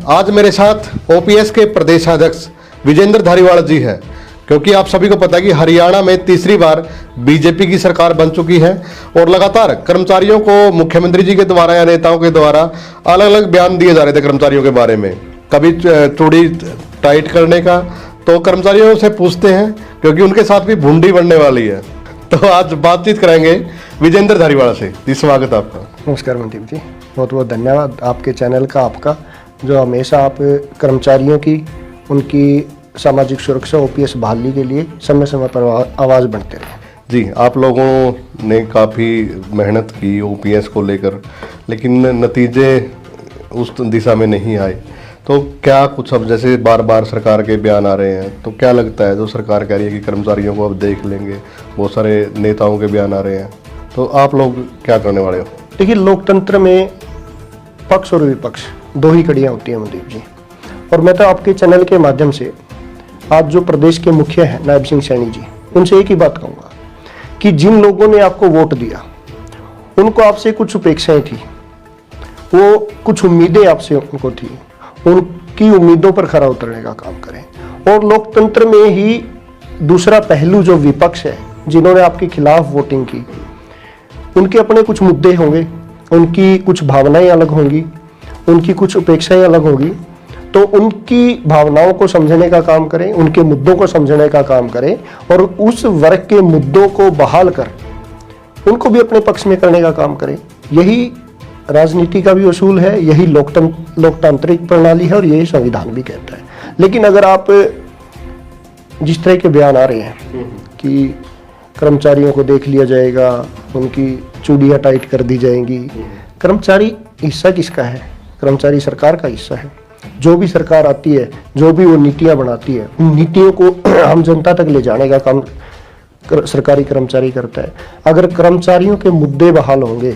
आज मेरे साथ ओपीएस के प्रदेशाध्यक्ष विजेंद्र धारीवाल जी हैं, क्योंकि आप सभी को पता है कि हरियाणा में तीसरी बार बीजेपी की सरकार बन चुकी है और लगातार कर्मचारियों को मुख्यमंत्री जी के द्वारा या नेताओं के द्वारा अलग अलग बयान दिए जा रहे थे कर्मचारियों के बारे में। कभी चूड़ी टाइट करने का, तो कर्मचारियों से पूछते हैं क्योंकि उनके साथ भी भुंडी बनने वाली है। तो आज बातचीत कराएंगे विजेंद्र धारीवाल से। जी स्वागत है आपका। नमस्कार मनदीप जी, बहुत बहुत धन्यवाद आपके चैनल का, आपका जो हमेशा आप कर्मचारियों की उनकी सामाजिक सुरक्षा ओपीएस बहाली के लिए समय समय पर आवाज़ बनते रहे। जी, आप लोगों ने काफ़ी मेहनत की ओपीएस को लेकर, लेकिन नतीजे उस दिशा में नहीं आए। तो क्या कुछ अब जैसे बार बार सरकार के बयान आ रहे हैं, तो क्या लगता है जो सरकार कह रही है कि कर्मचारियों को अब देख लेंगे, बहुत सारे नेताओं के बयान आ रहे हैं, तो आप लोग क्या करने वाले हो? देखिए, लोकतंत्र में पक्ष और विपक्ष दो ही कड़ियाँ होती हैं मनदीप जी, और मैं तो आपके चैनल के माध्यम से आज जो प्रदेश के मुखिया हैं नायब सिंह सैनी जी, उनसे एक ही बात कहूँगा कि जिन लोगों ने आपको वोट दिया उनको आपसे कुछ अपेक्षाएं थी, वो कुछ उम्मीदें आपसे उनको थी, उनकी उम्मीदों पर खरा उतरने का काम करें। और लोकतंत्र में ही दूसरा पहलू जो विपक्ष है, जिन्होंने आपके खिलाफ वोटिंग की, उनके अपने कुछ मुद्दे होंगे, उनकी कुछ भावनाएं अलग होंगी, उनकी कुछ अपेक्षाएं अलग होंगी। तो उनकी भावनाओं को समझने का काम करें, उनके मुद्दों को समझने का काम करें और उस वर्ग के मुद्दों को बहाल कर उनको भी अपने पक्ष में करने का काम करें। यही राजनीति का भी उसूल है, यही लोकतांत्रिक प्रणाली है और यही संविधान भी कहता है। लेकिन अगर आप जिस तरह के बयान आ रहे हैं कि कर्मचारियों को देख लिया जाएगा, उनकी चूड़ियाँ टाइट कर दी जाएंगी, कर्मचारी हिस्सा किसका है? कर्मचारी सरकार का हिस्सा है। जो भी सरकार आती है, जो भी वो नीतियाँ बनाती है, उन नीतियों को हम जनता तक ले जाने का काम सरकारी कर्मचारी करता है। अगर कर्मचारियों के मुद्दे बहाल होंगे,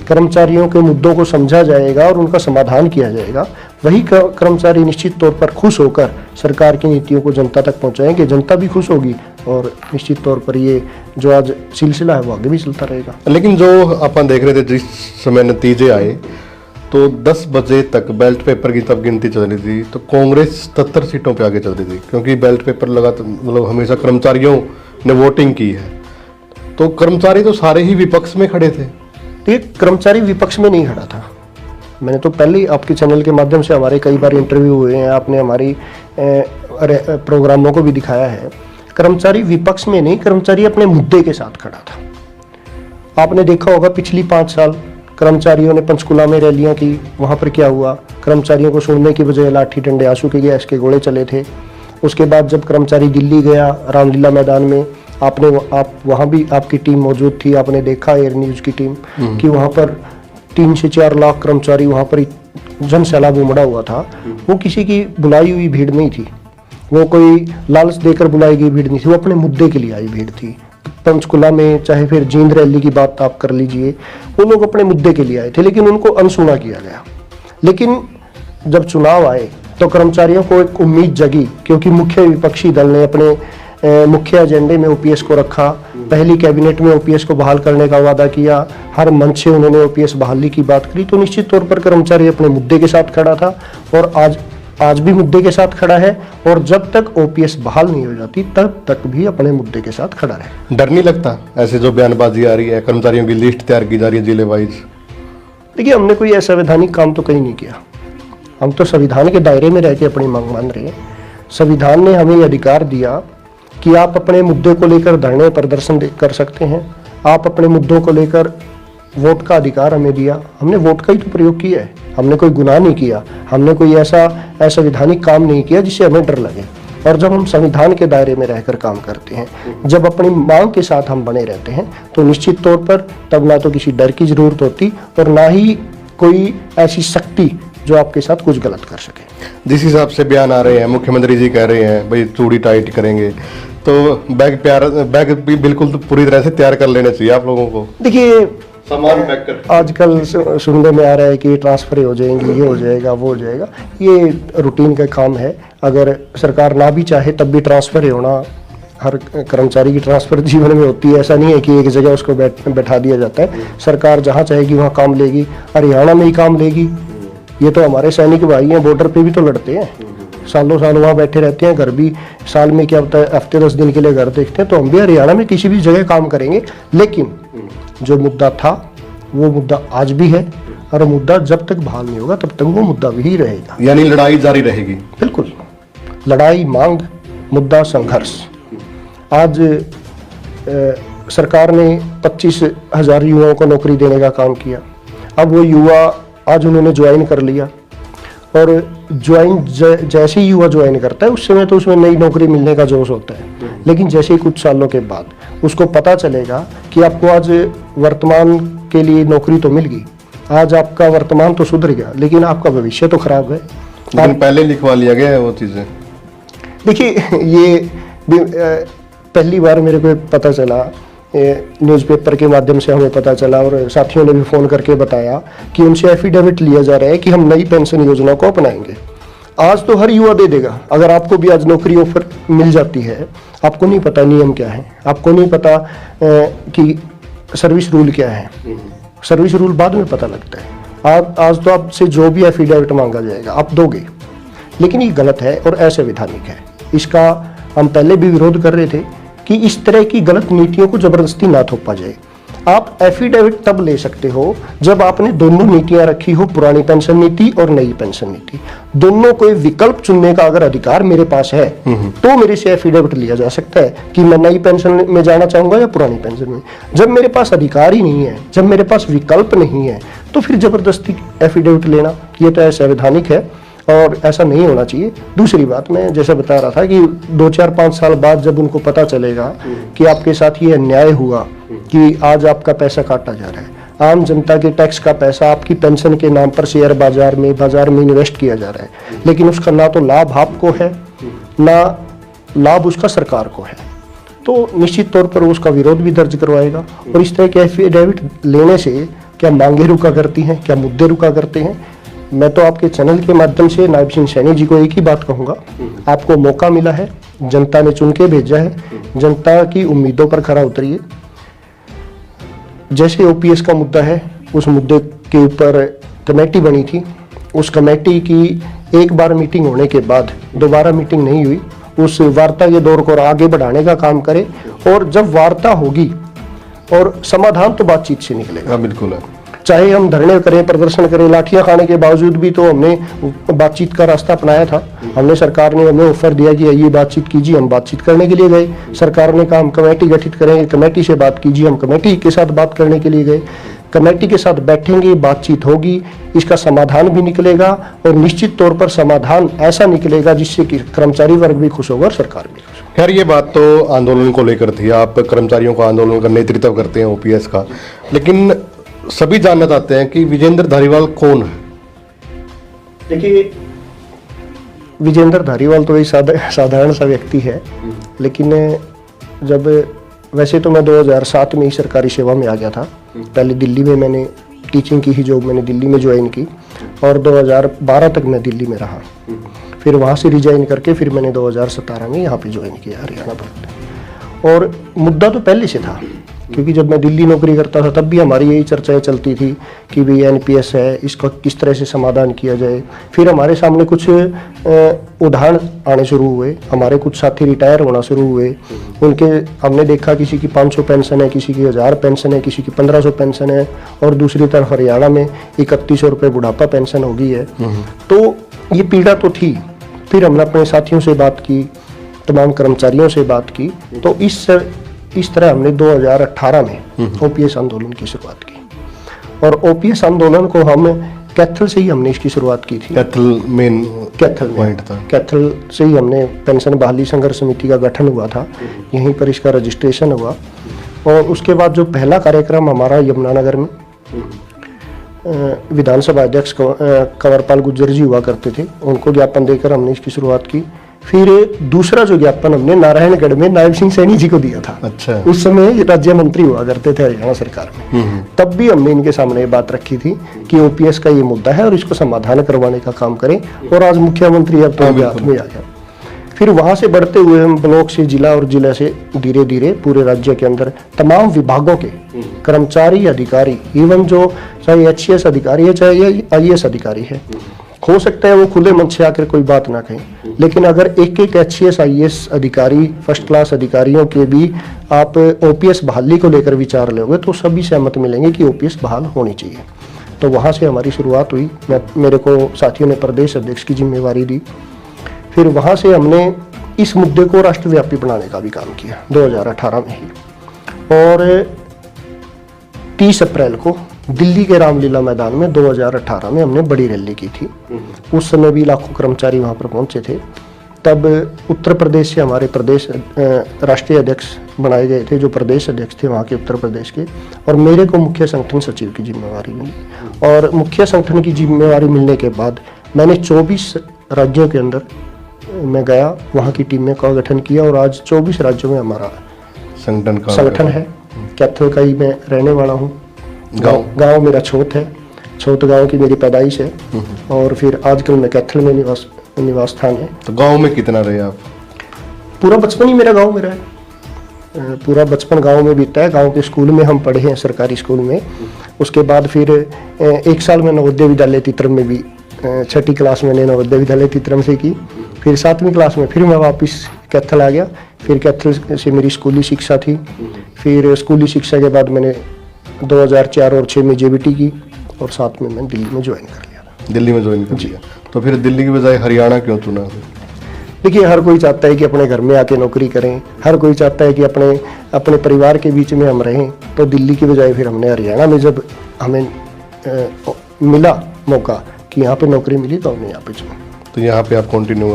कर्मचारियों के मुद्दों को समझा जाएगा और उनका समाधान किया जाएगा, वही कर्मचारी निश्चित तौर पर खुश होकर सरकार की नीतियों को जनता तक पहुंचाएंगे, जनता भी खुश होगी और निश्चित तौर पर ये जो आज सिलसिला है वो आगे भी चलता रहेगा। लेकिन जो अपन देख रहे थे, जिस समय नतीजे आए तो 10 बजे तक बेल्ट पेपर की तब गिनती चल रही थी, तो कांग्रेस 77 सीटों पे आगे चल रही थी, क्योंकि बेल्ट पेपर लगातार मतलब हमेशा कर्मचारियों ने वोटिंग की है। तो कर्मचारी तो सारे ही विपक्ष में खड़े थे। ये कर्मचारी विपक्ष में नहीं खड़ा था। मैंने तो पहले ही आपके चैनल के माध्यम से हमारे कई बार इंटरव्यू हुए हैं, आपने हमारी प्रोग्रामों को भी दिखाया है। कर्मचारी विपक्ष में नहीं, कर्मचारी अपने मुद्दे के साथ खड़ा था। आपने देखा होगा पिछली 5 साल कर्मचारियों ने पंचकुला में रैलियां की, वहां पर क्या हुआ? कर्मचारियों को सुनने की बजाय लाठी डंडे आंसू के गैस के गोले चले थे। उसके बाद जब कर्मचारी दिल्ली गया, रामलीला मैदान में, आप वहां भी आपकी टीम मौजूद थी, आपने देखा एयर न्यूज की टीम कि वहां पर 3 से 4 लाख कर्मचारी वहां पर जन सैलाब उमड़ा हुआ था। वो किसी की बुलाई हुई भीड़ नहीं थी, वो कोई लालच देकर बुलाई गई भीड़ नहीं थी, वो अपने मुद्दे के लिए आई भीड़ थी। पंचकुला में चाहे फिर जींद रैली की बात आप कर लीजिए, वो लोग अपने मुद्दे के लिए आए थे, लेकिन उनको अनसुना किया गया। लेकिन जब चुनाव आए तो कर्मचारियों को एक उम्मीद जगी, क्योंकि मुख्य विपक्षी दल ने अपने मुख्य एजेंडे में ओपीएस को रखा। पहली कैबिनेट में ओपीएस को बहाल करने का वादा किया, हर मंच से उन्होंने ओपीएस बहाली की बात करी। तो निश्चित तौर पर कर्मचारी अपने मुद्दे के साथ खड़ा था और आज भी मुद्दे के साथ खड़ा है, और जब तक ओपीएस बहाल नहीं हो जाती तब तक भी अपने मुद्दे के साथ खड़ा रहे। डर नहीं लगता ऐसे जो बयानबाजी आ रही है, कर्मचारियों की लिस्ट तैयार की जा रही है जिले वाइज? देखिए, हमने कोई असंवैधानिक काम तो कहीं नहीं किया। हम तो संविधान के दायरे में रह के अपनी मांग मान रहे हैं। संविधान ने हमें अधिकार दिया कि आप अपने मुद्दे को लेकर धरने प्रदर्शन कर सकते हैं, आप अपने मुद्दों को लेकर वोट का अधिकार हमें दिया, हमने वोट का ही तो प्रयोग किया है। हमने कोई गुनाह नहीं किया, हमने कोई ऐसा असंवैधानिक काम नहीं किया जिससे हमें डर लगे। और जब हम संविधान के दायरे में रहकर काम करते हैं, जब अपनी मांग के साथ हम बने रहते हैं, तो निश्चित तौर पर तब ना तो किसी डर की जरूरत होती और ना ही कोई ऐसी शक्ति जो आपके साथ कुछ गलत कर सके। जिस हिसाब से बयान आ रहे हैं, मुख्यमंत्री जी कह रहे हैं भाई चूड़ी टाइट करेंगे, तो बैग भी बिल्कुल तो पूरी तरह से तैयार कर लेना चाहिए आप लोगों को। देखिए, सामान पैक कर, आजकल सुनने में आ रहा है कि ट्रांसफर हो जाएंगी, ये हो जाएगा, वो हो जाएगा। ये रूटीन का काम है। अगर सरकार ना भी चाहे तब भी ट्रांसफर होना, हर कर्मचारी की ट्रांसफर जीवन में होती है। ऐसा नहीं है कि एक जगह उसको बैठा दिया जाता है। सरकार जहाँ चाहेगी वहाँ काम लेगी, हरियाणा में ही काम लेगी, ये तो हमारे सैनिक भाई हैं, बॉर्डर पे भी तो लड़ते हैं, सालों साल वहाँ बैठे रहते हैं, घर भी साल में क्या होता है हफ्ते 10 दिन के लिए घर देखते हैं। तो हम भी हरियाणा में किसी भी जगह काम करेंगे, लेकिन जो मुद्दा था वो मुद्दा आज भी है, और मुद्दा जब तक बहाल नहीं होगा तब तक वो मुद्दा भी रहेगा। यानी लड़ाई जारी रहेगी। बिल्कुल, लड़ाई, मांग, मुद्दा, संघर्ष। आज सरकार ने 25,000 युवाओं को नौकरी देने का काम किया। अब वो युवा आज उन्होंने ज्वाइन कर लिया, और जैसे ही युवा ज्वाइन करता है उस समय तो उसमें नई नौकरी मिलने का जोश होता है, लेकिन जैसे ही कुछ सालों के बाद उसको पता चलेगा कि आपको आज वर्तमान के लिए नौकरी तो मिल गई, आज आपका वर्तमान तो सुधर गया, लेकिन आपका भविष्य तो खराब है। लेकिन पहले लिखवा लिया गया है वो चीजें। देखिए, ये पहली बार मेरे को पता चला, न्यूज़पेपर के माध्यम से हमें पता चला, और साथियों ने भी फ़ोन करके बताया कि उनसे एफिडेविट लिया जा रहा है कि हम नई पेंशन योजना को अपनाएंगे। आज तो हर युवा दे देगा, अगर आपको भी आज नौकरी ऑफर मिल जाती है, आपको नहीं पता नियम क्या है, आपको नहीं पता कि सर्विस रूल क्या है, सर्विस रूल बाद में पता लगता है। आज तो आपसे जो भी एफिडेविट मांगा जाएगा आप दोगे, लेकिन ये गलत है और असंवैधानिक है। इसका हम पहले भी विरोध कर रहे थे कि इस तरह की गलत नीतियों को जबरदस्ती ना थोपा जाए। आप एफिडेविट तब ले सकते हो जब आपने दोनों नीतियां रखी हो, पुरानी पेंशन नीति और नई पेंशन नीति, दोनों कोई विकल्प चुनने का अगर अधिकार मेरे पास है तो मेरे से एफिडेविट लिया जा सकता है कि मैं नई पेंशन में जाना चाहूंगा या पुरानी पेंशन में। जब मेरे पास अधिकार ही नहीं है, जब मेरे पास विकल्प नहीं है, तो फिर जबरदस्ती एफिडेविट लेना ये तो असंवैधानिक है और ऐसा नहीं होना चाहिए। दूसरी बात, मैं जैसे बता रहा था कि 2, 4, 5 साल बाद जब उनको पता चलेगा कि आपके साथ ये अन्याय हुआ कि आज आपका पैसा काटा जा रहा है, आम जनता के टैक्स का पैसा आपकी पेंशन के नाम पर शेयर बाजार में इन्वेस्ट किया जा रहा है, लेकिन उसका ना तो लाभ आपको है ना लाभ उसका सरकार को है, तो निश्चित तौर पर उसका विरोध भी दर्ज करवाएगा। और इस तरह के एफिडेविट लेने से क्या मांगे रुका करती हैं, क्या मुद्दे रुका करते हैं। मैं तो आपके चैनल के माध्यम से नायब सिंह सैनी जी को एक ही बात कहूँगा, आपको मौका मिला है, जनता ने चुन के भेजा है, जनता की उम्मीदों पर खरा उतरिए। जैसे ओपीएस का मुद्दा है, उस मुद्दे के ऊपर कमेटी बनी थी, उस कमेटी की एक बार मीटिंग होने के बाद दोबारा मीटिंग नहीं हुई, उस वार्ता के दौर को आगे बढ़ाने का काम करे, और जब वार्ता होगी और समाधान तो बातचीत से निकलेगा। बिल्कुल है। चाहे हम धरने करें, प्रदर्शन करें, लाठियां खाने के बावजूद भी तो हमने बातचीत का रास्ता अपनाया था। हमने, सरकार ने हमें ऑफर दिया कि ये बातचीत कीजिए, हम बातचीत करने के लिए गए। सरकार ने कहा हम कमेटी गठित करेंगे, कमेटी से बात कीजिए, हम कमेटी के साथ बात करने के लिए गए। कमेटी के साथ बैठेंगे, बातचीत होगी, इसका समाधान भी निकलेगा, और निश्चित तौर पर समाधान ऐसा निकलेगा जिससे कि कर्मचारी वर्ग भी खुश होगा और सरकार भी खुश होगा। खैर, ये बात तो आंदोलन को लेकर थी, आप कर्मचारियों का आंदोलन का नेतृत्व करते हैं ओपीएस का, लेकिन सभी जानना चाहते हैं कि विजेंद्र धारीवाल कौन है। देखिए, विजेंद्र धारीवाल तो एक साधारण सा व्यक्ति है, लेकिन जब वैसे तो मैं 2007 में ही सरकारी सेवा में आ गया था। पहले दिल्ली में मैंने टीचिंग की ही जॉब मैंने दिल्ली में ज्वाइन की, और 2012 तक मैं दिल्ली में रहा। फिर वहाँ से रिजाइन करके फिर मैंने 2017 में यहाँ पे ज्वाइन किया हरियाणा पर। और मुद्दा तो पहले से था, क्योंकि जब मैं दिल्ली नौकरी करता था तब भी हमारी यही चर्चाएं चलती थी कि भाई एनपीएस है, इसका किस तरह से समाधान किया जाए। फिर हमारे सामने कुछ उदाहरण आने शुरू हुए, हमारे कुछ साथी रिटायर होना शुरू हुए, उनके हमने देखा किसी की 500 पेंशन है, किसी की 1000 पेंशन है, किसी की 1500 पेंशन है, और दूसरी तरफ हरियाणा में 3100 रुपये बुढ़ापा पेंशन हो गई है। तो ये पीड़ा तो थी। फिर हमने अपने साथियों से बात की, तमाम कर्मचारियों से बात की, तो इस तरह हमने 2018 में ओपीएस आंदोलन की शुरुआत की। और ओपीएस आंदोलन को हम कैथल से ही हमने इसकी शुरुआत की थी। कैथल पॉइंट था, कैथल से ही हमने पेंशन बहाली संघर्ष समिति का गठन हुआ था, यहीं पर इसका रजिस्ट्रेशन हुआ। और उसके बाद जो पहला कार्यक्रम हमारा यमुनानगर में विधानसभा अध्यक्ष कंवरपाल गुर्जर जी हुआ करते थे, उनको ज्ञापन देकर हमने इसकी शुरुआत की। फिर दूसरा जो ज्ञापन हमने नारायणगढ़ में नायब सिंह सैनी जी को दिया था। अच्छा। उस समय राज्य मंत्री हुआ करते थे हरियाणा सरकार में। तब भी हमने इनके सामने ये बात रखी थी कि ओपीएस का ये मुद्दा है और इसको समाधान करवाने का काम करें, और आज मुख्यमंत्री अब तो हाथ में आ गया। फिर वहां से बढ़ते हुए हम ब्लॉक से जिला, और जिला से धीरे धीरे पूरे राज्य के अंदर तमाम विभागों के कर्मचारी, अधिकारी, इवन जो चाहे एचसीएस अधिकारी है चाहे आईएएस अधिकारी है, हो सकता है वो खुले मन से आकर कोई बात ना कहें, लेकिन अगर एक एक HCS IAS अधिकारी, फर्स्ट क्लास अधिकारियों के भी आप OPS बहाली को लेकर विचार लोगे तो सभी सहमत मिलेंगे कि OPS बहाल होनी चाहिए। तो वहाँ से हमारी शुरुआत हुई। मेरे को साथियों ने प्रदेश अध्यक्ष की जिम्मेवारी दी। फिर वहाँ से हमने इस मुद्दे को राष्ट्रव्यापी बनाने का भी काम किया 2018 में ही। और 30 अप्रैल को दिल्ली के रामलीला मैदान में 2018 में हमने बड़ी रैली की थी। उस समय भी लाखों कर्मचारी वहाँ पर पहुँचे थे। तब उत्तर प्रदेश से हमारे प्रदेश राष्ट्रीय अध्यक्ष बनाए गए थे, जो प्रदेश अध्यक्ष थे वहाँ के उत्तर प्रदेश के, और मेरे को मुख्य संगठन सचिव की जिम्मेवारी मिली। और मुख्य संगठन की जिम्मेवारी मिलने के बाद मैंने 24 राज्यों के अंदर मैं गया, वहाँ की टीमें का गठन किया और आज 24 राज्यों में हमारा संगठन है। कैथल का ही मैं रहने वाला हूँ। गांव मेरा छोट है, छोट गांव की मेरी पैदाइश है और फिर आजकल मैं कैथल में निवास स्थान है। तो गांव में कितना रहे आप? पूरा बचपन ही मेरा गांव में रहा है। पूरा बचपन गांव में बीता है। गांव के स्कूल में हम पढ़े हैं, सरकारी स्कूल में। उसके बाद फिर 1 साल में नवोदय विद्यालय तित्रम में भी, 6ठी क्लास मैंने नवोदय विद्यालय तित्रम से की। फिर 7वीं क्लास में फिर मैं वापस कैथल आ गया। फिर कैथल से मेरी स्कूली शिक्षा थी। फिर स्कूली शिक्षा के बाद मैंने 2004 और 6 में JBT की और 7 में मैं दिल्ली में ज्वाइन कर लिया। दिल्ली में ज्वाइन कर लिया। तो फिर दिल्ली की बजाय हरियाणा क्यों चुना? देखिए, हर कोई चाहता है कि अपने घर में आके नौकरी करें, हर कोई चाहता है कि अपने परिवार के बीच में हम रहें। तो दिल्ली की बजाय फिर हमने हरियाणा में, जब हमें मिला मौका कि यहाँ पे नौकरी मिली, तो हमने यहाँ पे चुना। तो यहाँ पे आप कंटिन्यू?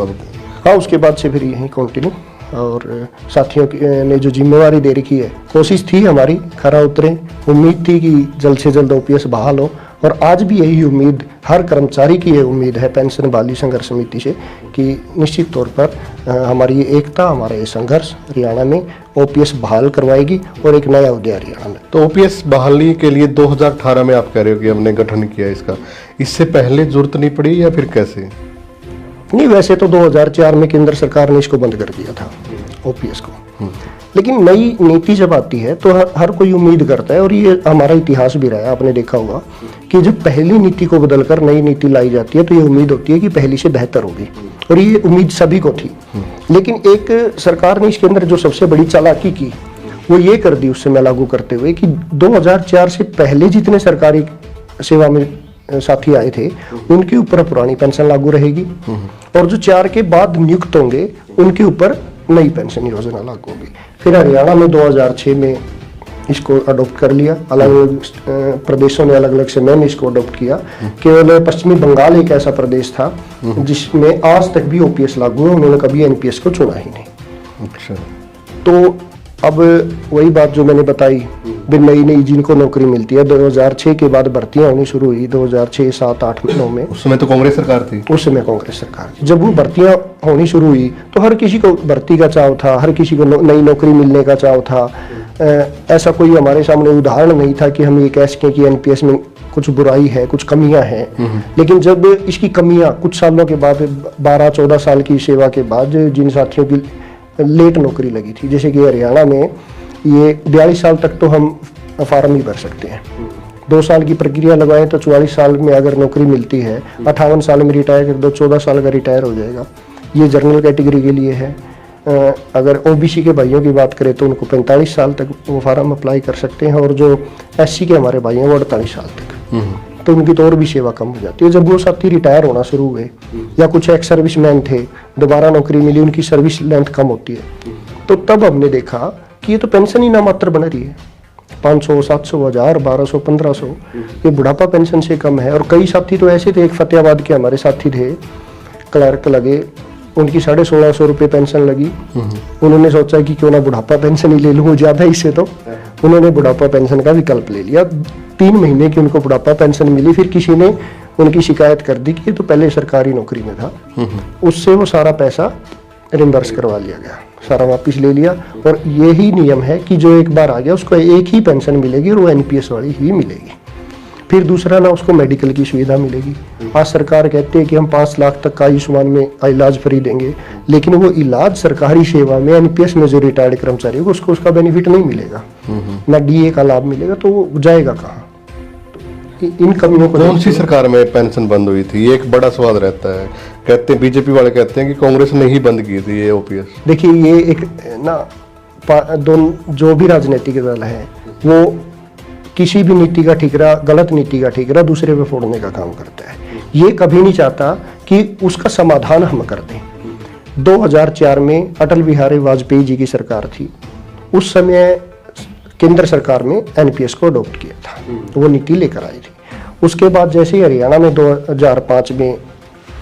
हाँ, उसके बाद से फिर यहीं कंटिन्यू। और साथियों ने जो जिम्मेवारी दे रखी है, कोशिश थी हमारी खरा उतरे, उम्मीद थी कि जल्द से जल्द OPS बहाल हो। और आज भी यही उम्मीद, हर कर्मचारी की ये उम्मीद है पेंशन बहाली संघर्ष समिति से, कि निश्चित तौर पर हमारी ये एकता, हमारा ये संघर्ष हरियाणा में OPS बहाल करवाएगी और एक नया उदय हरियाणा में। तो OPS बहाली के लिए 2018 में आप कह रहे हो कि हमने गठन किया इसका, इससे पहले जरूरत नहीं पड़ी या फिर कैसे? नहीं, वैसे तो 2004 में केंद्र सरकार ने इसको बंद कर दिया था, OPS को। लेकिन नई नीति जब आती है तो हर कोई उम्मीद करता है, और ये हमारा इतिहास भी रहा है, आपने देखा होगा कि जब पहली नीति को बदलकर नई नीति लाई जाती है तो ये उम्मीद होती है कि पहली से बेहतर होगी, और ये उम्मीद सभी को थी। लेकिन एक सरकार ने इसके अंदर जो सबसे बड़ी चालाकी की, वो ये कर दी उस समय लागू करते हुए कि 2004 से पहले जितने सरकारी सेवा में साथी आए थे उनके ऊपर पुरानी पेंशन लागू रहेगी, और जो 4 के बाद नियुक्त होंगे उनके ऊपर नई पेंशन योजना लागू होगी। फिर हरियाणा में 2006 में इसको अडॉप्ट कर लिया। अलग अलग प्रदेशों ने अलग अलग समय में इसको अडॉप्ट किया। केवल पश्चिमी बंगाल एक ऐसा प्रदेश था जिसमें आज तक भी OPS लागू है, उन्होंने कभी NPS को चुना ही नहीं। अच्छा। तो अब वही बात जो मैंने बताई, भी नई नई जिनको नौकरी मिलती है, 2006 के बाद भर्तियां होनी शुरू हुई, 2006, 7, 8, 9 में। उस समय तो कांग्रेस सरकार थी। उस समय कांग्रेस सरकार थी। जब वो भर्तियां होनी शुरू हुई तो हर किसी को भर्ती का चाव था, हर किसी को नई नौकरी मिलने का चाव था। ऐसा कोई हमारे सामने उदाहरण नहीं था कि हम ये कह सकें कि NPS में कुछ बुराई है, कुछ कमियां हैं। लेकिन जब इसकी कमियां कुछ सालों के बाद, 12-14 साल की सेवा के बाद, जिन साथियों की लेट नौकरी लगी थी, जैसे कि हरियाणा में ये 42 साल तक तो हम फार्म ही भर सकते हैं, 2 साल की प्रक्रिया लगाएं तो 44 साल में अगर नौकरी मिलती है, 58 साल में रिटायर कर दो, 14 साल का रिटायर हो जाएगा। ये जनरल कैटेगरी के लिए है। अगर OBC के भाइयों की बात करें तो उनको 45 साल तक वो फार्म अप्लाई कर सकते हैं, और जो SC के हमारे भाई हैं वो 48 साल तक। तो उनकी तो और भी सेवा कम हो जाती है। जब वो साथी रिटायर होना शुरू हुए या कुछ एक्स सर्विसमैन थे, दोबारा नौकरी मिली, उनकी सर्विस लेंथ कम होती है, तो तब हमने देखा कि ये तो पेंशन ही नामात्र बन रही है। 500, 700, 1000, 1200, 1500, ये बुढ़ापा पेंशन से कम है। और कई साथी तो ऐसे थे, एक फतेहाबाद के हमारे साथी थे, क्लर्क लगे, उनकी 1650 रुपये पेंशन लगी। उन्होंने सोचा कि क्यों ना बुढ़ापा पेंशन ही ले लूँ, ज़्यादा इससे, तो उन्होंने बुढ़ापा पेंशन का विकल्प ले लिया। 3 महीने की उनको बुढ़ापा पेंशन मिली। फिर किसी ने उनकी शिकायत कर दी कि ये तो पहले सरकारी नौकरी में था, उससे वो सारा पैसा रिम्बर्स करवा लिया गया, सारा वापस ले लिया। और यही नियम है कि जो एक बार आ गया उसको एक ही पेंशन मिलेगी और वो NPS वाली ही मिलेगी। फिर दूसरा ना उसको मेडिकल की सुविधा मिलेगी। आज सरकार कहती है कि हम 5 लाख तक का आयुष्मान में इलाज फ्री देंगे, लेकिन वो इलाज सरकारी सेवा में NPS में जो रिटायर्ड कर्मचारी होगा उसको उसका बेनिफिट नहीं मिलेगा, ना DA का लाभ मिलेगा, तो वो जाएगा कहाँ? इन कमियों को कौन सी सरकार में पेंशन बंद हुई थी, ये एक बड़ा सवाल रहता है। कहते हैं बीजेपी वाले कहते हैं कि कांग्रेस ने ही बंद की थी ये ओपीएस। देखिए ये एक ना दोनों जो भी राजनीतिक दल है वो किसी भी नीति का ठीकरा, गलत नीति का ठीकरा दूसरे पे फोड़ने का काम करता है। ये कभी नहीं चाहता कि उसका समाधान हम कर दें। 2004 में अटल बिहारी वाजपेयी जी की सरकार थी, उस समय केंद्र सरकार में एनपीएस को अडॉप्ट किया था, वो नीति लेकर आई थी। उसके बाद जैसे ही हरियाणा में 2005 में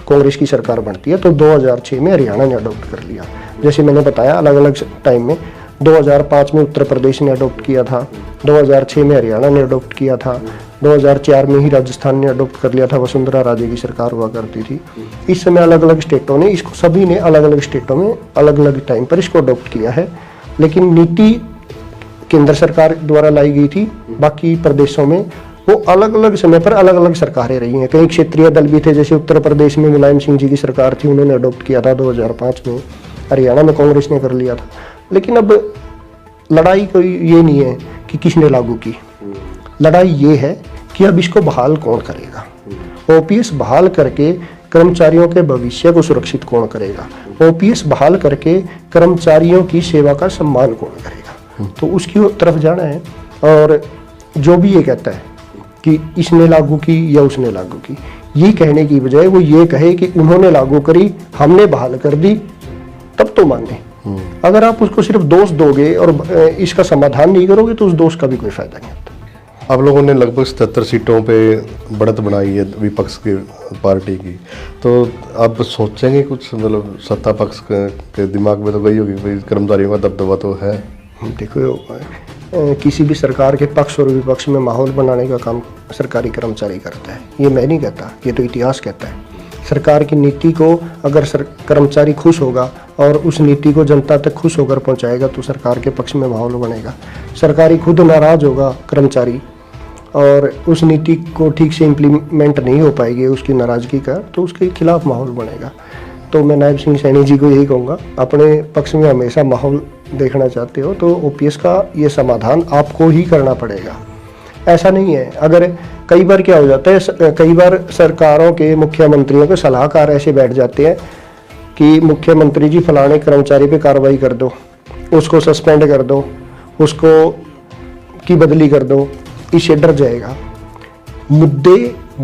कांग्रेस की सरकार बनती है तो 2006 में हरियाणा ने अडॉप्ट कर लिया। जैसे मैंने बताया अलग अलग टाइम में 2005 में उत्तर प्रदेश ने अडॉप्ट किया था, 2006 में हरियाणा ने अडॉप्ट किया था, 2004 में ही राजस्थान ने अडॉप्ट कर लिया था, वसुंधरा राजे की सरकार हुआ करती थी। इस समय अलग अलग स्टेटों ने इसको, सभी ने अलग अलग स्टेटों में अलग अलग टाइम पर इसको अडॉप्ट किया है, लेकिन नीति केंद्र सरकार द्वारा लाई गई थी। बाकी प्रदेशों में वो अलग अलग समय पर अलग अलग सरकारें रही हैं। कई क्षेत्रीय दल भी थे, जैसे उत्तर प्रदेश में मुलायम सिंह जी की सरकार थी, उन्होंने अडॉप्ट किया था 2005 में, हरियाणा में कांग्रेस ने कर लिया था। लेकिन अब लड़ाई कोई ये नहीं है कि किसने लागू की, लड़ाई ये है कि अब इसको बहाल कौन करेगा। ओपीएस बहाल करके कर्मचारियों के भविष्य को सुरक्षित कौन करेगा, ओपीएस बहाल करके कर्मचारियों की सेवा का सम्मान कौन करेगा, तो उसकी तरफ जाना है। और जो भी ये कहता है कि इसने लागू की या उसने लागू की, ये कहने की बजाय वो ये कहे कि उन्होंने लागू करी, हमने बहाल कर दी, तब तो माने। अगर आप उसको सिर्फ दोष दोगे और इसका समाधान नहीं करोगे तो उस दोष का भी कोई फायदा नहीं होता। आप लोगों ने लगभग 77 सीटों पे बढ़त बनाई है विपक्ष की पार्टी की, तो आप सोचेंगे कुछ, मतलब सत्ता पक्ष के दिमाग में तो गई होगी भाई कर्मचारियों का दबदबा तो है। देखो किसी भी सरकार के पक्ष और विपक्ष में माहौल बनाने का काम सरकारी कर्मचारी करता है, ये मैं नहीं कहता, ये तो इतिहास कहता है। सरकार की नीति को अगर कर्मचारी खुश होगा और उस नीति को जनता तक खुश होकर पहुंचाएगा तो सरकार के पक्ष में माहौल बनेगा। सरकारी खुद नाराज होगा कर्मचारी और उस नीति को ठीक से इम्प्लीमेंट नहीं हो पाएगी उसकी नाराजगी का, तो उसके खिलाफ माहौल बनेगा। तो मैं नायब सिंह सैनी जी को यही कहूँगा, अपने पक्ष में हमेशा माहौल देखना चाहते हो तो ओपीएस का ये समाधान आपको ही करना पड़ेगा। ऐसा नहीं है, अगर कई बार क्या हो जाता है, कई बार सरकारों के मुख्यमंत्रियों के सलाहकार ऐसे बैठ जाते हैं कि मुख्यमंत्री जी फलाने कर्मचारी पे कार्रवाई कर दो, उसको सस्पेंड कर दो, उसको की बदली कर दो, इससे डर जाएगा। मुद्दे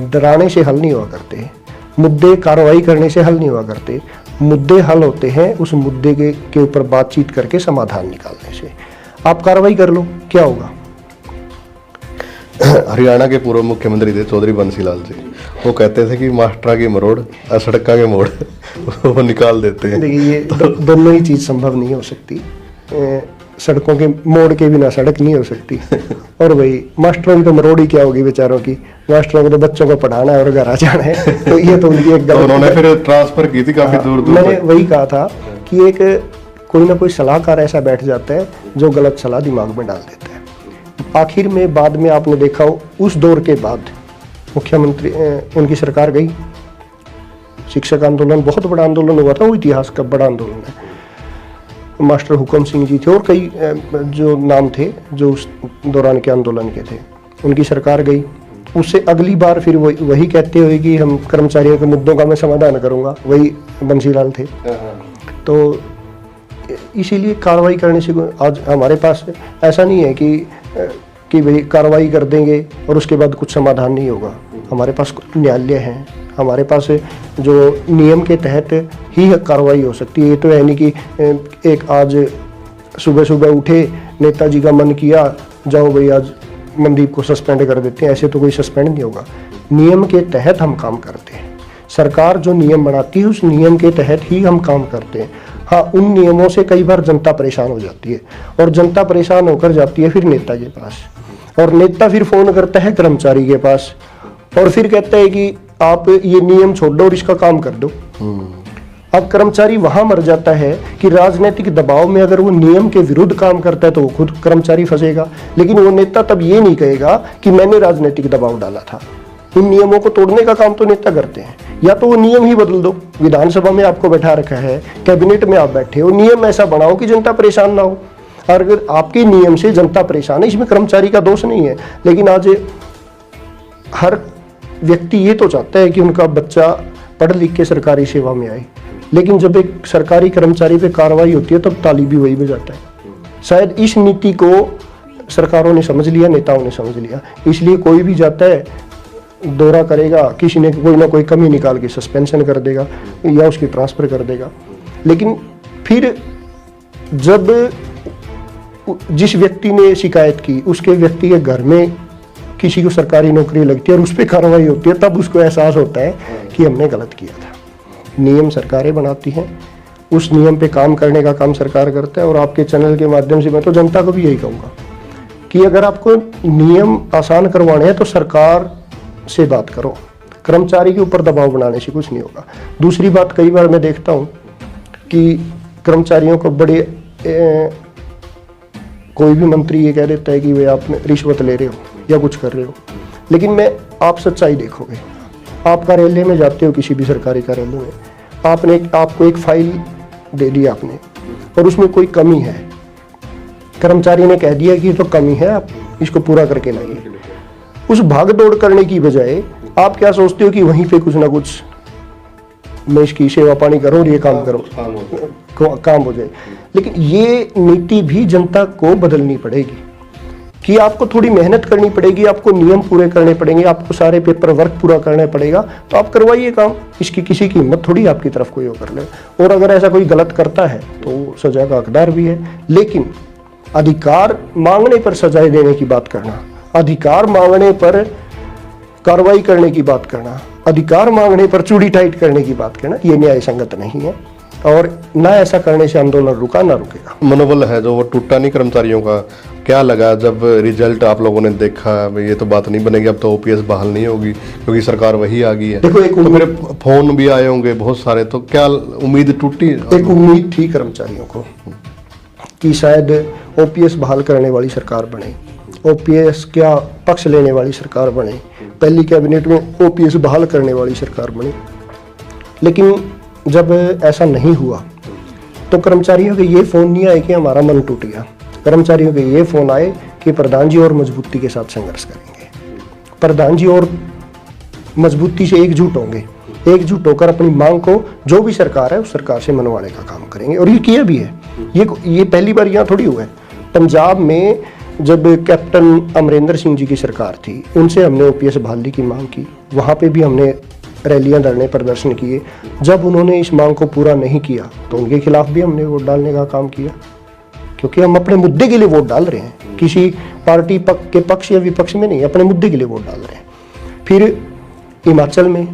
डराने से हल नहीं हुआ करते, मुद्दे कार्रवाई करने से हल नहीं हुआ करते, मुद्दे हल होते हैं उस मुद्दे के ऊपर बातचीत करके समाधान निकालने से। आप कार्रवाई कर लो, क्या होगा। हरियाणा के पूर्व मुख्यमंत्री थे चौधरी बंसीलाल जी, वो कहते थे कि मास्टरा की मरोड़ और सड़का के मोड़ वो निकाल देते हैं। देखिए ये दोनों ही चीज़ संभव नहीं हो सकती। सड़कों के मोड़ के बिना सड़क नहीं हो सकती। और भाई मास्टरों की तो मरोड़ ही क्या होगी बेचारों की, मास्टरों को तो बच्चों को पढ़ाना है और घर आ जाना है, तो ये तो उनकी एक गलत। उन्होंने फिर ट्रांसफर की थी काफी दूर दूर। मैंने वही कहा था कि एक कोई ना कोई सलाहकार ऐसा बैठ जाता है जो गलत सलाह दिमाग में डाल देता है। आखिर में बाद में आपने देखा हो उस दौर के बाद मुख्यमंत्री उनकी सरकार गई, शिक्षक आंदोलन बहुत बड़ा आंदोलन हुआ था, वो इतिहास का बड़ा आंदोलन है। मास्टर हुकम सिंह जी थे और कई जो नाम थे जो उस दौरान के आंदोलन के थे, उनकी सरकार गई। उससे अगली बार फिर वही कहते हुए कि हम कर्मचारियों के मुद्दों का मैं समाधान करूंगा, वही बंसीलाल थे। तो इसीलिए कार्रवाई करने से आज हमारे पास ऐसा नहीं है कि भाई कार्रवाई कर देंगे और उसके बाद कुछ समाधान नहीं होगा। हमारे पास न्यायालय है, हमारे पास जो नियम के तहत ही कार्रवाई हो सकती है। ये तो है नहीं कि एक आज सुबह सुबह उठे, नेताजी का मन किया, जाओ भाई आज मनदीप को सस्पेंड कर देते हैं, ऐसे तो कोई सस्पेंड नहीं होगा। नियम के तहत हम काम करते हैं, सरकार जो नियम बनाती है उस नियम के तहत ही हम काम करते हैं। हाँ, उन नियमों से कई बार जनता परेशान हो जाती है और जनता परेशान होकर जाती है फिर नेता के पास, और नेता फिर फोन करता है कर्मचारी के पास और फिर कहता है कि आप ये नियम छोड़ दो और इसका काम कर दो। अब कर्मचारी वहां मर जाता है कि राजनीतिक दबाव में अगर वो नियम के विरुद्ध काम करता है तो वो खुद कर्मचारी फंसेगा, लेकिन वो नेता तब ये नहीं कहेगा कि मैंने राजनीतिक दबाव डाला था। उन नियमों को तोड़ने का काम तो नेता करते हैं, या तो वो नियम ही बदल दो। विधानसभा में आपको बैठा रखा है, कैबिनेट में आप बैठे हो, नियम ऐसा बनाओ कि जनता परेशान ना हो। और अगर आपके नियम से जनता परेशान है, इसमें कर्मचारी का दोष नहीं है। लेकिन आज हर व्यक्ति ये तो चाहता है कि उनका बच्चा पढ़ लिख के सरकारी सेवा में आए, लेकिन जब एक सरकारी कर्मचारी पे कार्रवाई होती है तब ताली भी वही बजाता है। शायद इस नीति को सरकारों ने समझ लिया, नेताओं ने समझ लिया, इसलिए कोई भी जाता है दौरा करेगा, किसी ने कोई ना कोई कमी निकाल के सस्पेंशन कर देगा या उसकी ट्रांसफर कर देगा। लेकिन फिर जब जिस व्यक्ति ने शिकायत की उसके व्यक्ति के घर में किसी को सरकारी नौकरी लगती है और उस पर कार्रवाई होती है, तब उसको एहसास होता है कि हमने गलत किया था। नियम सरकारें बनाती हैं, उस नियम पे काम करने का काम सरकार करता है। और आपके चैनल के माध्यम से मैं तो जनता को भी यही कहूँगा कि अगर आपको नियम आसान करवाने हैं तो सरकार से बात करो, कर्मचारी के ऊपर दबाव बनाने से कुछ नहीं होगा। दूसरी बात, कई बार मैं देखता हूँ कि कर्मचारियों को बड़े कोई भी मंत्री ये कह देता है कि वे आप रिश्वत ले रहे हो या कुछ कर रहे हो, लेकिन मैं आप सच्चाई देखोगे, आप कार्यालय में जाते हो, किसी भी सरकारी कार्यालय में, आपको एक फाइल दे दी आपने और उसमें कोई कमी है, कर्मचारी ने कह दिया कि ये तो कमी है, आप इसको पूरा करके लाइए। उस भाग दौड़ करने की बजाय आप क्या सोचते हो कि वहीं पे कुछ ना कुछ मैं इसकी सेवा पानी करूँ और ये काम करो, काम हो जाए। लेकिन ये नीति भी जनता को बदलनी पड़ेगी कि आपको थोड़ी मेहनत करनी पड़ेगी, आपको नियम पूरे करने पड़ेंगे, आपको सारे पेपर वर्क पूरा करना पड़ेगा, तो आप करवाइए काम। इसकी किसी की हिम्मत थोड़ी आपकी तरफ कोई कर ले। और अगर ऐसा कोई गलत करता है तो सजा का हकदार भी है, लेकिन अधिकार मांगने पर सजाएं देने की बात करना, अधिकार मांगने पर कार्रवाई करने की बात करना, अधिकार मांगने पर चूड़ी टाइट करने की बात करना, ये न्याय संगत नहीं है। और ना ऐसा करने से आंदोलन रुका ना रुकेगा। मनोबल है जो वो टूटा नहीं कर्मचारियों का। क्या लगा जब रिजल्ट आप लोगों ने देखा, ये तो बात नहीं बनेगी, अब तो ओपीएस बहाल नहीं होगी क्योंकि सरकार वही आ गई है। देखो, एक तो मेरे फोन भी आए होंगे बहुत सारे, तो क्या उम्मीद टूटी? एक उम्मीद थी कर्मचारियों को कि शायद ओपीएस बहाल करने वाली सरकार बने, ओपीएस क्या पक्ष लेने वाली सरकार बने, पहली कैबिनेट में ओपीएस बहाल करने वाली सरकार बनी। लेकिन जब ऐसा नहीं हुआ तो कर्मचारियों के ये फोन नहीं आए कि हमारा मन टूट गया, कर्मचारियों के ये फोन आए कि प्रधान जी और मजबूती के साथ संघर्ष करेंगे, प्रधान जी और मजबूती से एकजुट होंगे, एकजुट होकर अपनी मांग को जो भी सरकार है उस सरकार से मनवाने का काम करेंगे। और ये किया भी है। ये पहली बार यहाँ थोड़ी हुआ है। पंजाब में जब कैप्टन अमरिंदर सिंह जी की सरकार थी, उनसे हमने ओपीएस बहाली की मांग की, वहाँ पे भी हमने रैलियां, धरने, प्रदर्शन किए। जब उन्होंने इस मांग को पूरा नहीं किया तो उनके खिलाफ भी हमने वोट डालने का काम किया, क्योंकि हम अपने मुद्दे के लिए वोट डाल रहे हैं, किसी पार्टी के पक्ष या विपक्ष में नहीं, अपने मुद्दे के लिए वोट डाल रहे हैं। फिर हिमाचल में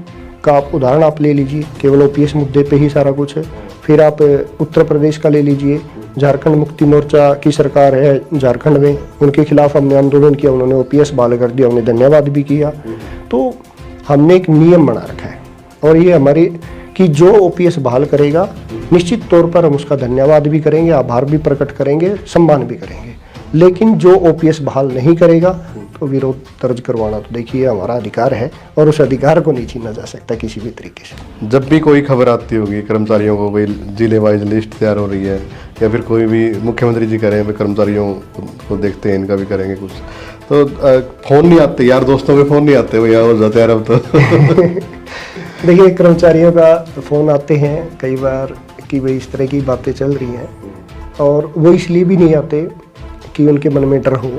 का उदाहरण आप ले लीजिए, केवल ओपीएस मुद्दे पे ही सारा कुछ है। फिर आप उत्तर प्रदेश का ले लीजिए, झारखंड मुक्ति मोर्चा की सरकार है झारखंड में, उनके खिलाफ हमने आंदोलन किया, उन्होंने ओपीएस बहाल कर दिया, हमने धन्यवाद भी किया। तो हमने एक नियम बना रखा है और ये हमारे कि जो ओपीएस बहाल करेगा निश्चित तौर पर हम उसका धन्यवाद भी करेंगे, आभार भी प्रकट करेंगे, सम्मान भी करेंगे। लेकिन जो ओपीएस बहाल नहीं करेगा तो विरोध दर्ज करवाना तो देखिए हमारा अधिकार है और उस अधिकार को नहीं छीना जा सकता किसी भी तरीके से। जब भी कोई खबर आती होगी कर्मचारियों को, भाई जिले वाइज लिस्ट तैयार हो रही है या फिर कोई भी मुख्यमंत्री जी करें, भाई कर्मचारियों को देखते हैं, इनका भी करेंगे कुछ, तो फोन नहीं आते यार, दोस्तों के फोन नहीं आते भैया हो जाते यार अब तो देखिए, कर्मचारियों का फोन आते हैं कई बार कि भाई इस तरह की बातें चल रही हैं, और वो इसलिए भी नहीं आते कि उनके मन में डर हो,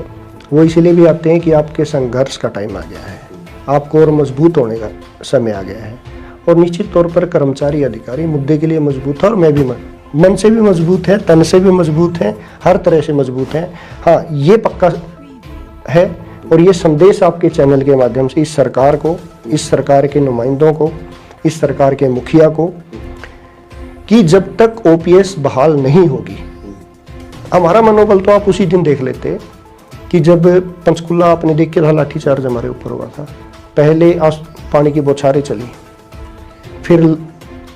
वो इसलिए भी आते हैं कि आपके संघर्ष का टाइम आ गया है, आपको और मजबूत होने का समय आ गया है। और निश्चित तौर पर कर्मचारी अधिकारी मुद्दे के लिए मजबूत है, और मैं भी मन से भी मजबूत है, तन से भी मजबूत है, हर तरह से मजबूत है। हाँ, ये पक्का है और ये संदेश आपके चैनल के माध्यम से इस सरकार को, इस सरकार के नुमाइंदों को, इस सरकार के मुखिया को, कि जब तक ओपीएस बहाल नहीं होगी, हमारा मनोबल तो आप उसी दिन देख लेते कि जब पंचकुला आपने देख के था लाठीचार्ज हमारे ऊपर हुआ था, पहले पानी की बौछारें चली, फिर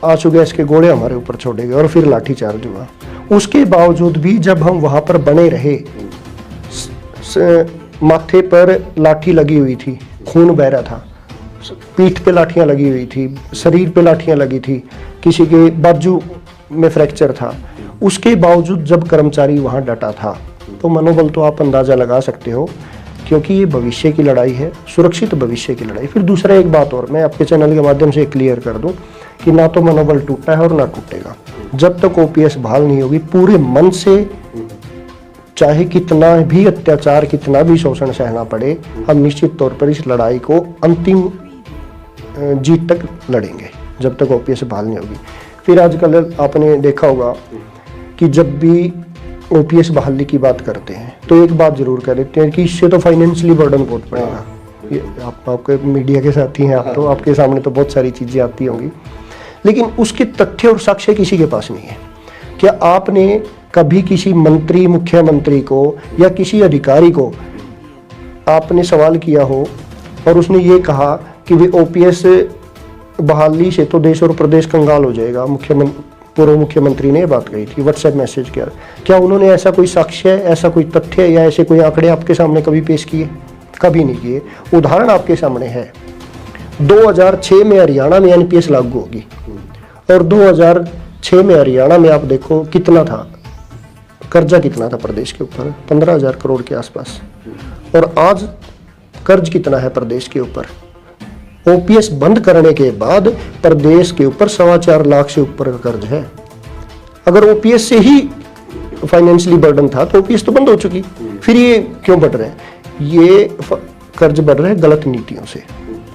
आंसू गैस के गोले हमारे ऊपर छोड़े गए और फिर लाठीचार्ज हुआ। उसके बावजूद भी जब हम वहां पर बने रहे, माथे पर लाठी लगी हुई थी, खून बह रहा था, पीठ पे लाठियां लगी हुई थी, शरीर पे लाठियां लगी थी, किसी के बाजू में फ्रैक्चर था, उसके बावजूद जब कर्मचारी वहां डटा था, तो मनोबल तो आप अंदाजा लगा सकते हो क्योंकि ये भविष्य की लड़ाई है, सुरक्षित भविष्य की लड़ाई। फिर दूसरा एक बात और मैं आपके चैनल के माध्यम से क्लियर कर दूं कि ना तो मनोबल टूटा है और ना टूटेगा। जब तक ओपीएस बहाल नहीं होगी, पूरे मन से चाहे कितना भी अत्याचार, कितना भी शोषण सहना पड़े, हम निश्चित तौर पर इस लड़ाई को अंतिम जीत तक लड़ेंगे जब तक ओपीएस बहाल नहीं होगी। फिर आजकल आपने देखा होगा कि जब भी ओपीएस बहाली की बात करते हैं तो एक बात जरूर कह देते हैं कि इससे तो फाइनेंशियली बर्डन बहुत पड़ेगा। ये आपके मीडिया के साथी हैं, आप तो आपके सामने तो बहुत सारी चीजें आती होंगी, लेकिन उसके तथ्य और साक्ष्य किसी के पास नहीं है। क्या आपने कभी किसी मंत्री, मुख्यमंत्री को या किसी अधिकारी को आपने सवाल किया हो और उसने ये कहा कि वे ओपीएस बहाली से तो देश और प्रदेश कंगाल हो जाएगा? पूर्व मुख्यमंत्री ने बात कही थी, व्हाट्सएप मैसेज किया। क्या उन्होंने ऐसा कोई साक्ष्य, ऐसा कोई तथ्य या ऐसे कोई आंकड़े आपके सामने कभी पेश किए? कभी नहीं किए। उदाहरण आपके सामने है, 2006 में हरियाणा में एनपीएस लागू होगी और 2006 में हरियाणा में आप देखो कितना था कर्जा, कितना था प्रदेश के ऊपर? 15,000 करोड़ के आसपास। और आज कर्ज कितना है प्रदेश के ऊपर? ओपीएस बंद करने के बाद प्रदेश के ऊपर 4.25 लाख से ऊपर का कर्ज है। अगर ओपीएस से ही फाइनेंशियली बर्डन था तो ओपीएस तो बंद हो चुकी, फिर ये क्यों बढ़ रहे हैं? ये कर्ज बढ़ रहे हैं गलत नीतियों से,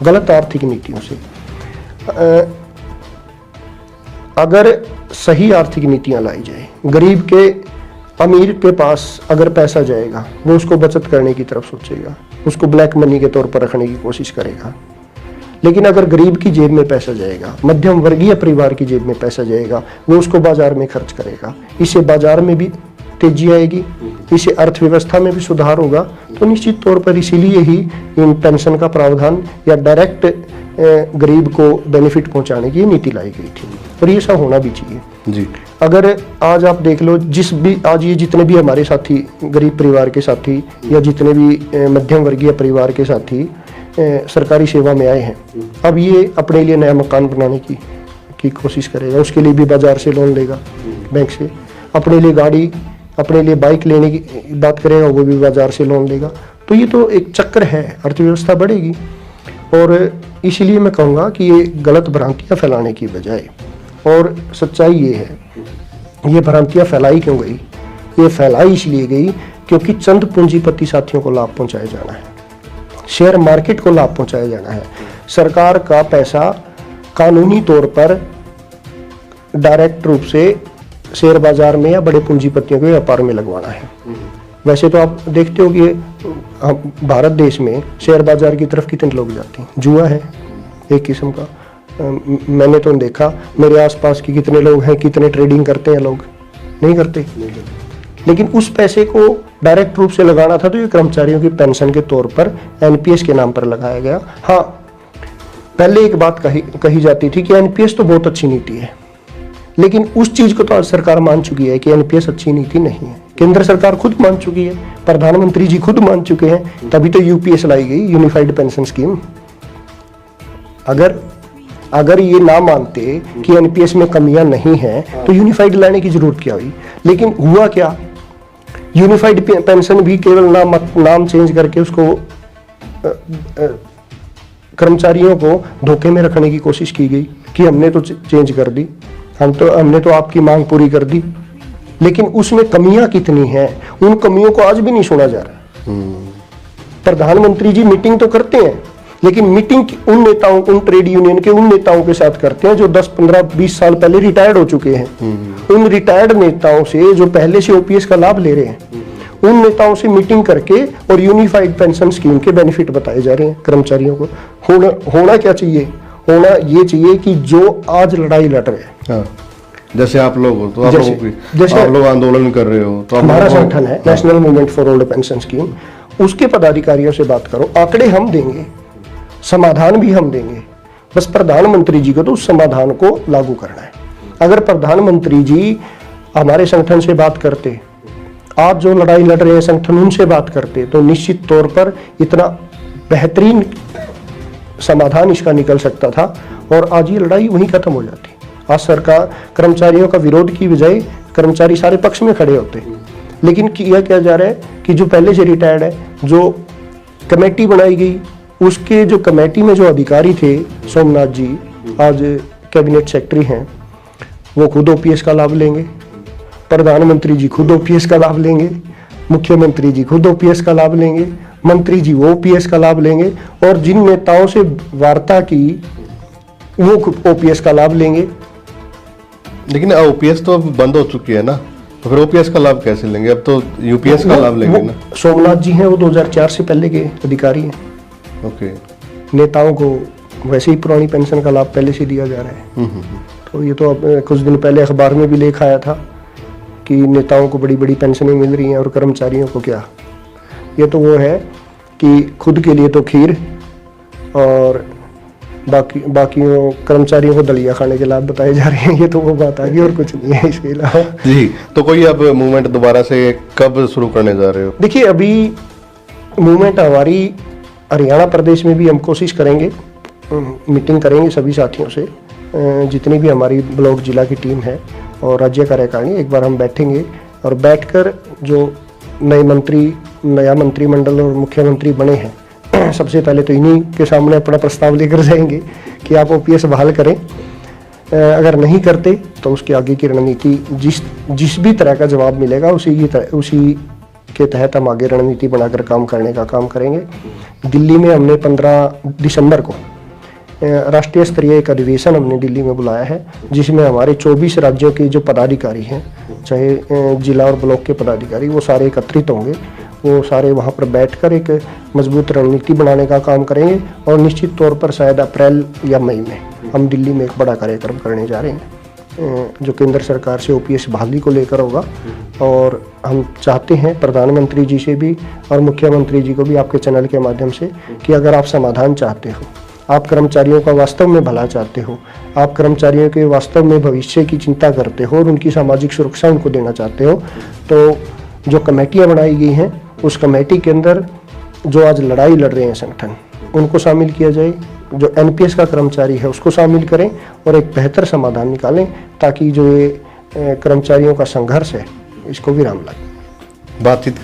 गलत आर्थिक नीतियों से। अगर सही आर्थिक नीतियां लाई जाए, गरीब के, अमीर के पास अगर पैसा जाएगा वो उसको बचत करने की तरफ सोचेगा, उसको ब्लैक मनी के तौर पर रखने की कोशिश करेगा। लेकिन अगर गरीब की जेब में पैसा जाएगा, मध्यम वर्गीय परिवार की जेब में पैसा जाएगा, वो उसको बाजार में खर्च करेगा। इससे बाजार में भी तेजी आएगी, इससे अर्थव्यवस्था में भी सुधार होगा। तो निश्चित तौर पर इसीलिए ही इन पेंशन का प्रावधान या डायरेक्ट गरीब को बेनिफिट पहुंचाने की नीति लाई गई थी और ये ऐसा होना भी चाहिए जी। अगर आज आप देख लो, आज ये जितने भी हमारे साथी गरीब परिवार के साथी या जितने भी मध्यम वर्गीय परिवार के साथी सरकारी सेवा में आए हैं, अब ये अपने लिए नया मकान बनाने की कोशिश करेगा, उसके लिए भी बाजार से लोन लेगा, बैंक से। अपने लिए गाड़ी, अपने लिए बाइक लेने की बात करेगा, वो भी बाजार से लोन लेगा। तो ये तो एक चक्र है, अर्थव्यवस्था बढ़ेगी। और इसीलिए मैं कहूँगा कि ये गलत भ्रांतियाँ फैलाने की बजाय, और सच्चाई ये है, ये भ्रांतियाँ फैलाई क्यों गई? ये फैलाई इसलिए गई क्योंकि चंद पूंजीपति साथियों को लाभ पहुँचाया जाना है, शेयर मार्केट को लाभ पहुंचाया जाना है। सरकार का पैसा कानूनी तौर पर डायरेक्ट रूप से शेयर बाजार में या बड़े पूंजीपतियों के व्यापार में लगवाना है। वैसे तो आप देखते हो कि भारत देश में शेयर बाजार की तरफ कितने लोग जाते हैं, जुआ है एक किस्म का। मैंने तो देखा, मेरे आसपास के कितने लोग हैं, कितने ट्रेडिंग करते हैं लोग? नहीं करते। लेकिन उस पैसे को डायरेक्ट रूप से लगाना था तो ये कर्मचारियों की पेंशन के तौर पर एनपीएस के नाम पर लगाया गया। हाँ, पहले एक बात कही जाती थी कि एनपीएस तो बहुत अच्छी नीति है, लेकिन उस चीज को तो आज सरकार मान चुकी है कि एनपीएस अच्छी नीति नहीं है। केंद्र सरकार खुद मान चुकी है, प्रधानमंत्री जी खुद मान चुके हैं, तभी तो यूपीएस लाई गई, यूनिफाइड पेंशन स्कीम। अगर ये ना मानते कि एनपीएस में कमियां नहीं हैं तो यूनिफाइड लाने की जरूरत क्या हुई? लेकिन हुआ क्या? यूनिफाइड पेंशन भी केवल नाम चेंज करके उसको कर्मचारियों को धोखे में रखने की कोशिश की गई कि हमने तो चेंज कर दी, हमने तो आपकी मांग पूरी कर दी। लेकिन उसमें कमियां कितनी हैं, उन कमियों को आज भी नहीं सुना जा रहा। प्रधानमंत्री जी मीटिंग तो करते हैं, लेकिन मीटिंग उन नेताओं, उन ट्रेड यूनियन के उन नेताओं के साथ करते हैं जो 10, 15, 20 साल पहले रिटायर्ड हो चुके हैं। उन रिटायर्ड नेताओं से जो पहले से ओपीएस का लाभ ले रहे हैं, उन नेताओं से मीटिंग करके और यूनिफाइड पेंशन स्कीम के बेनिफिट बताए जा रहे हैं कर्मचारियों को। होना क्या चाहिए? होना ये चाहिए कि जो आज लड़ाई लड़ रहे हैं, हाँ, जैसे आप लोग हो तो आप लोग आंदोलन कर रहे हो तो हमारा संगठन है national movement for old pension scheme, उसके पदाधिकारियों से बात करो, आंकड़े हम देंगे, समाधान भी हम देंगे। बस प्रधानमंत्री जी को तो उस समाधान को लागू करना है। अगर प्रधानमंत्री जी हमारे संगठन से बात करते, आज जो लड़ाई लड़ रहे हैं संगठन उनसे बात करते, तो निश्चित तौर पर इतना बेहतरीन समाधान इसका निकल सकता था और आज ये लड़ाई वहीं खत्म हो जाती। आज सरकार कर्मचारियों का विरोध की बजाय कर्मचारी सारे पक्ष में खड़े होते, लेकिन किया क्या जा रहा है कि जो पहले से रिटायर्ड है, जो कमेटी बनाई गई, उसके जो कमेटी में जो अधिकारी थे, सोमनाथ जी आज कैबिनेट सेक्रेटरी हैं, वो खुद ओपीएस का लाभ लेंगे, प्रधानमंत्री जी खुद ओपीएस का लाभ लेंगे, मुख्यमंत्री जी खुद ओपीएस का लाभ लेंगे, मंत्री जी वो ओपीएस का लाभ लेंगे, और जिन नेताओं से वार्ता की वो ओपीएस का लाभ लेंगे। लेकिन ओपीएस तो अब बंद हो चुकी है ना, तो फिर ओपीएस का लाभ कैसे लेंगे? अब तो यूपीएस का लाभ लेंगे ना। सोमनाथ जी हैं, वो 2004 से पहले के अधिकारी हैं। ओके। नेताओं को वैसे ही पुरानी पेंशन का लाभ पहले से दिया जा रहा है। तो ये तो अब कुछ दिन पहले अखबार में भी लेख आया था कि नेताओं को बड़ी बड़ी पेंशनें मिल रही हैं और कर्मचारियों को क्या। ये तो वो है कि खुद के लिए तो खीर और बाकियों कर्मचारियों को दलिया खाने के लाभ बताए जा रहे हैं। ये तो वो बात आ गई और कुछ नहीं है इसके अलावा। जी, तो कोई अब मूवमेंट दोबारा से कब शुरू करने जा रहे हो? देखिए, अभी मूवमेंट हमारी हरियाणा प्रदेश में भी हम कोशिश करेंगे, मीटिंग करेंगे सभी साथियों से, जितनी भी हमारी ब्लॉक जिला की टीम है और राज्य कार्यकारिणी, एक बार हम बैठेंगे और बैठकर जो नया मंत्रिमंडल और मुख्यमंत्री बने हैं, सबसे पहले तो इन्हीं के सामने अपना प्रस्ताव लेकर जाएंगे कि आप ओपीएस बहाल करें। अगर नहीं करते तो उसके आगे की रणनीति जिस भी तरह का जवाब मिलेगा उसी के तहत हम आगे रणनीति बनाकर काम करने का काम करेंगे। दिल्ली में हमने 15 दिसंबर को राष्ट्रीय स्तरीय एक अधिवेशन हमने दिल्ली में बुलाया है, जिसमें हमारे 24 राज्यों के जो पदाधिकारी हैं, चाहे जिला और ब्लॉक के पदाधिकारी, वो सारे एकत्रित होंगे। वो सारे वहाँ पर बैठकर एक मजबूत रणनीति बनाने का काम करेंगे और निश्चित तौर पर शायद अप्रैल या मई में हम दिल्ली में एक बड़ा कार्यक्रम करने जा रहे हैं, जो केंद्र सरकार से ओपीएस बहाली को लेकर होगा। और हम चाहते हैं प्रधानमंत्री जी से भी और मुख्यमंत्री जी को भी आपके चैनल के माध्यम से कि अगर आप समाधान चाहते हो, आप कर्मचारियों का वास्तव में भला चाहते हो, आप कर्मचारियों के वास्तव में भविष्य की चिंता करते हो और उनकी सामाजिक सुरक्षा उनको देना चाहते हो, तो जो कमेटियां बनाई गई हैं उस कमेटी के अंदर जो आज लड़ाई लड़ रहे हैं संगठन, उनको शामिल किया जाए। जो एनपीएस का कर्मचारी है उसको शामिल करें और एक बेहतर समाधान निकालें, ताकि जो ये कर्मचारियों का संघर्ष है इसको विराम लगे। बातचीत